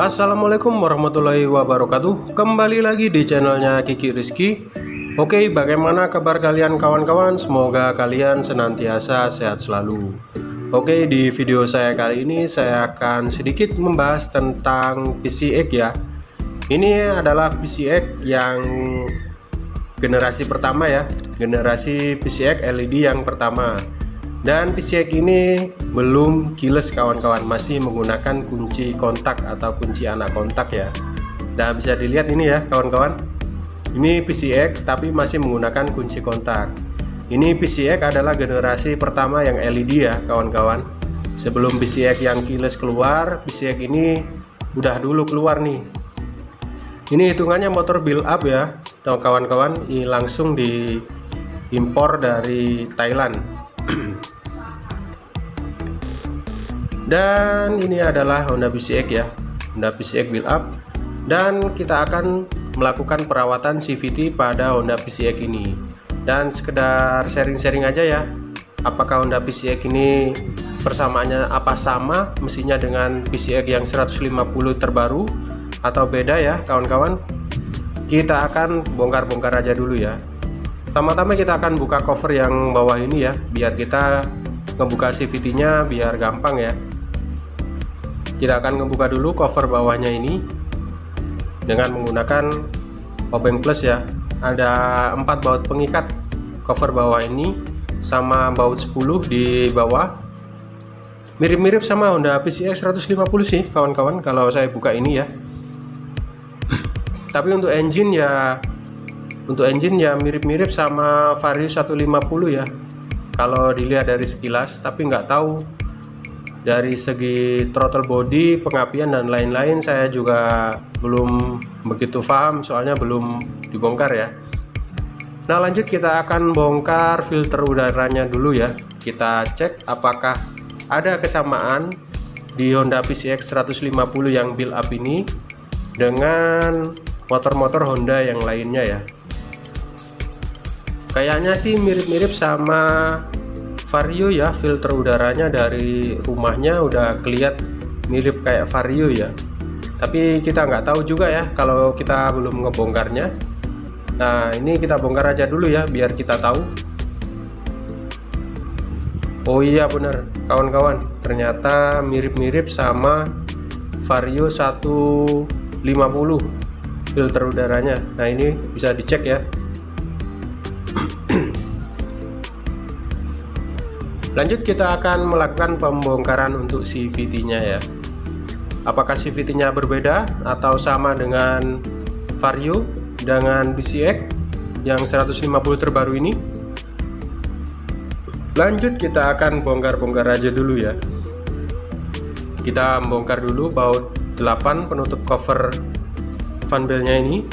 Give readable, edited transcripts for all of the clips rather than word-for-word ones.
Assalamualaikum warahmatullahi wabarakatuh. Kembali lagi di channelnya Kiki Rizky. Oke, bagaimana kabar kalian kawan-kawan? Semoga kalian senantiasa sehat selalu. Oke, di video saya kali ini saya akan sedikit membahas tentang PCX ya. Ini adalah PCX yang generasi pertama ya, generasi PCX LED yang pertama. Dan PCX ini belum keyless kawan-kawan, masih menggunakan kunci kontak atau kunci anak kontak ya. Nah, bisa dilihat ini ya kawan-kawan, ini PCX tapi masih menggunakan kunci kontak. Ini PCX adalah generasi pertama yang LED ya kawan-kawan. Sebelum PCX yang keyless keluar, PCX ini udah dulu keluar nih. Ini hitungannya motor build up ya kawan-kawan, ini langsung diimpor dari Thailand. Dan ini adalah Honda PCX ya, Honda PCX build up, dan kita akan melakukan perawatan CVT pada Honda PCX ini. Dan sekedar sharing-sharing aja ya, apakah Honda PCX ini persamaannya apa sama mesinnya dengan PCX yang 150 terbaru atau beda ya kawan-kawan. Kita akan bongkar-bongkar aja dulu ya. Pertama-tama kita akan buka cover yang bawah ini ya, biar kita ngebuka CVT nya biar gampang ya. Kita akan ngebuka dulu cover bawahnya ini dengan menggunakan obeng plus ya. Ada 4 baut pengikat cover bawah ini sama baut 10 di bawah. Mirip-mirip sama Honda PCX 150 sih kawan-kawan kalau saya buka ini ya. Tapi untuk engine ya mirip-mirip sama Vario 150 ya kalau dilihat dari sekilas, tapi nggak tahu dari segi throttle body, pengapian dan lain-lain saya juga belum begitu paham, soalnya belum dibongkar ya. Nah, lanjut kita akan bongkar filter udaranya dulu ya. Kita cek apakah ada kesamaan di Honda PCX 150 yang build up ini dengan motor-motor Honda yang lainnya ya. Kayaknya sih mirip-mirip sama Vario ya, filter udaranya dari rumahnya udah kelihatan mirip kayak Vario ya. Tapi kita nggak tahu juga ya kalau kita belum ngebongkarnya. Nah, ini kita bongkar aja dulu ya biar kita tahu. Oh iya bener kawan-kawan, ternyata mirip-mirip sama Vario 150 filter udaranya. Nah, ini bisa dicek ya. Lanjut kita akan melakukan pembongkaran untuk CVT nya ya. Apakah CVT nya berbeda atau sama dengan Vario dengan PCX yang 150 terbaru ini. Lanjut kita akan bongkar-bongkar aja dulu ya. Kita bongkar dulu baut 8 penutup cover fan bell-nya ini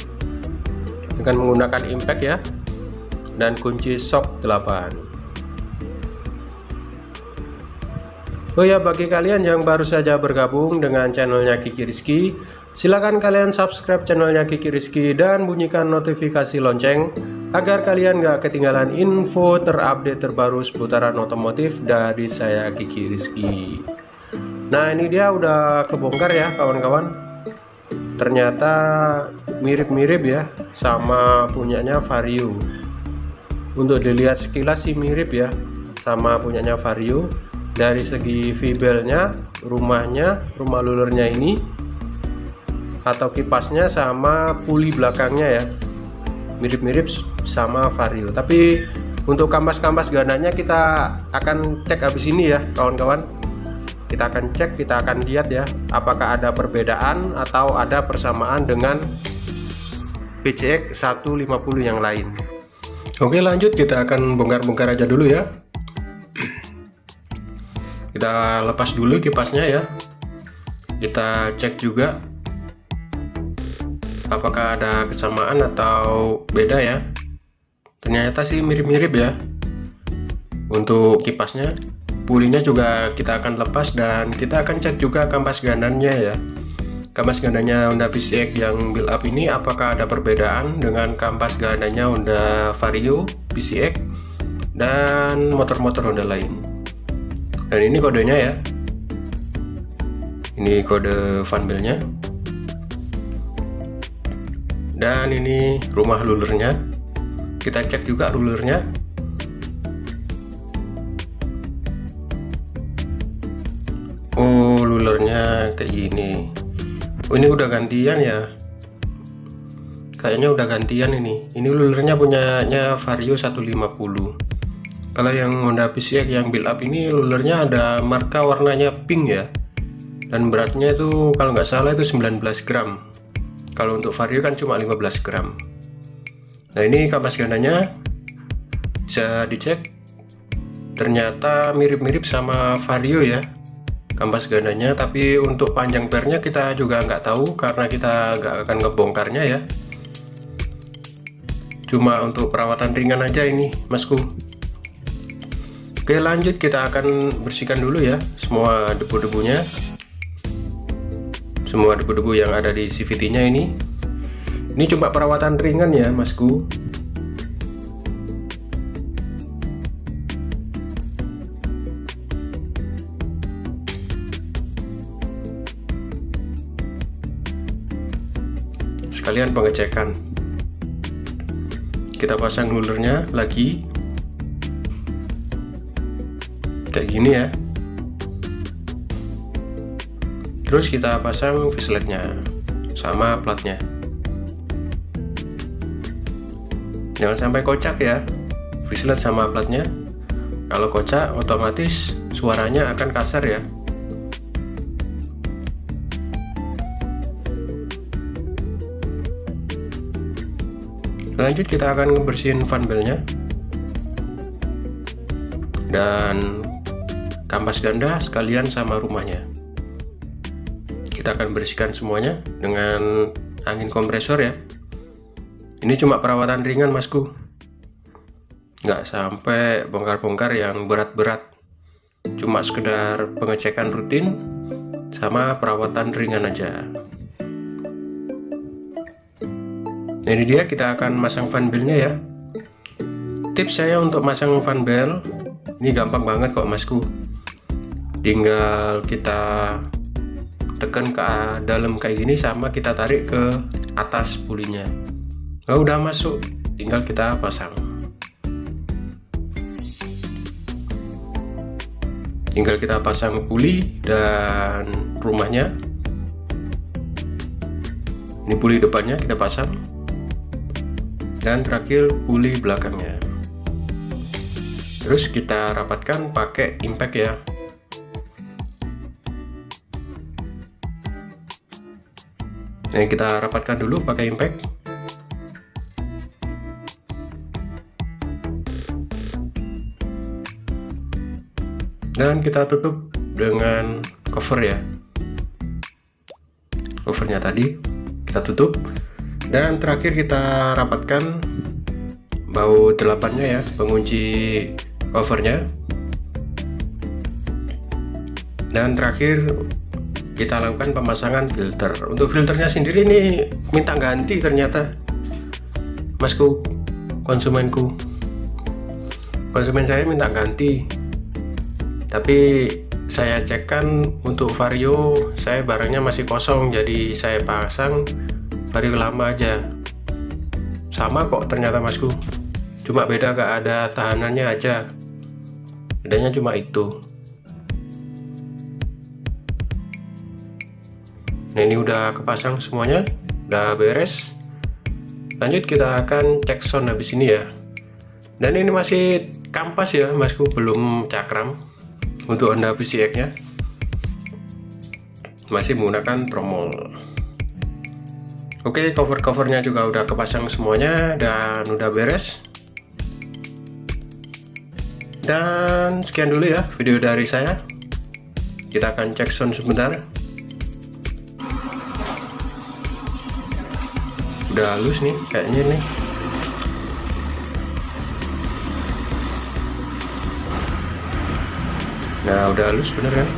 dengan menggunakan impact ya, dan kunci shock 8. Oh ya, bagi kalian yang baru saja bergabung dengan channelnya Kiki Rizky, silakan kalian subscribe channelnya Kiki Rizky dan bunyikan notifikasi lonceng agar kalian gak ketinggalan info terupdate terbaru seputaran otomotif dari saya Kiki Rizky. Nah, ini dia udah kebongkar ya kawan-kawan. Ternyata mirip-mirip ya sama punyanya Vario. Untuk dilihat sekilas sih mirip ya sama punyanya Vario. Dari segi V-bell-nya, rumah lulurnya ini atau kipasnya sama puli belakangnya ya, mirip-mirip sama Vario. Tapi untuk kampas-kampas gandanya kita akan cek habis ini ya kawan-kawan. Kita akan cek, kita akan lihat ya apakah ada perbedaan atau ada persamaan dengan PCX 150 yang lain. Oke, lanjut kita akan bongkar-bongkar aja dulu ya. Kita lepas dulu kipasnya ya. Kita cek juga apakah ada kesamaan atau beda ya. Ternyata sih mirip-mirip ya. Untuk kipasnya, pulinya juga kita akan lepas, dan kita akan cek juga kampas gandanya ya. Kampas gandanya Honda PCX yang build up ini apakah ada perbedaan dengan kampas gandanya Honda Vario PCX dan motor-motor Honda lain. Dan ini kodenya ya, ini kode fan bell-nya. Dan ini rumah rulernya, kita cek juga rulernya. Oh, rulernya kayak gini. Oh, ini udah gantian ya, kayaknya udah gantian ini rulernya punyanya Vario 150. Kalau yang Honda PCX yang build up ini rulernya ada marka warnanya pink ya, dan beratnya itu kalau nggak salah itu 19 gram. Kalau untuk Vario kan cuma 15 gram. Nah, ini kampas gandanya bisa dicek, ternyata mirip-mirip sama Vario ya kampas gandanya, tapi untuk panjang pernya kita juga nggak tahu karena kita nggak akan ngebongkarnya ya, cuma untuk perawatan ringan aja ini masku. Oke, lanjut kita akan bersihkan dulu ya semua debu-debunya, semua debu-debu yang ada di CVT nya ini cuma perawatan ringan ya masku. Sekalian pengecekan, kita pasang rulernya lagi kayak gini ya, terus kita pasang visletnya sama platnya. Jangan sampai kocak ya vislet sama platnya, kalau kocak otomatis suaranya akan kasar ya. Lanjut kita akan ngebersihin fan belnya dan kampas ganda sekalian sama rumahnya. Kita akan bersihkan semuanya dengan angin kompresor ya. Ini cuma perawatan ringan masku, nggak sampai bongkar-bongkar yang berat-berat, cuma sekedar pengecekan rutin sama perawatan ringan aja. Nah, ini dia, kita akan masang fan belnya ya. Tips saya untuk masang fan bel ini gampang banget kok masku, tinggal kita tekan ke dalam kayak gini sama kita tarik ke atas pulinya. Nah, udah masuk, tinggal kita pasang. Tinggal kita pasang puli dan rumahnya. Ini puli depannya kita pasang, dan terakhir puli belakangnya. Terus kita rapatkan pakai impact ya. Nah, kita rapatkan dulu pakai impact. Dan kita tutup dengan cover ya. Covernya tadi kita tutup. Dan terakhir kita rapatkan baut delapannya ya, pengunci covernya. Dan terakhir kita lakukan pemasangan filter. Untuk filternya sendiri ini minta ganti ternyata masku, konsumen saya minta ganti, tapi saya cekkan untuk Vario saya barangnya masih kosong, jadi saya pasang Vario lama aja. Sama kok ternyata masku, cuma beda gak ada tahanannya aja, bedanya cuma itu. Nah, ini udah kepasang semuanya, udah beres. Lanjut kita akan cek sound habis ini ya. Dan ini masih kampas ya masku, belum cakram. Untuk Honda PCX nya masih menggunakan tromol. Oke, cover-covernya juga udah kepasang semuanya dan udah beres. Dan sekian dulu ya video dari saya. Kita akan cek sound sebentar. Udah halus nih kayaknya nih. Nah, udah halus bener kan,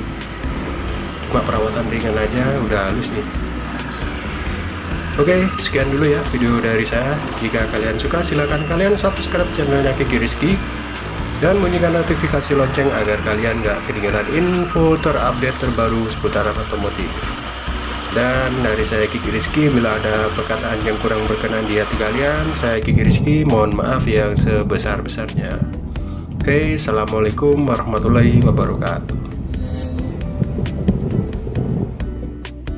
cuma perawatan ringan aja udah halus nih. Oke, sekian dulu ya video dari saya. Jika kalian suka silahkan kalian subscribe channelnya Kiki Rizky dan bunyikan notifikasi lonceng agar kalian gak ketinggalan info terupdate terbaru seputaran otomotif. Dan dari saya Kiki Rizky, bila ada perkataan yang kurang berkenan di hati kalian, saya Kiki Rizky mohon maaf yang sebesar-besarnya. Oke, assalamualaikum warahmatullahi wabarakatuh.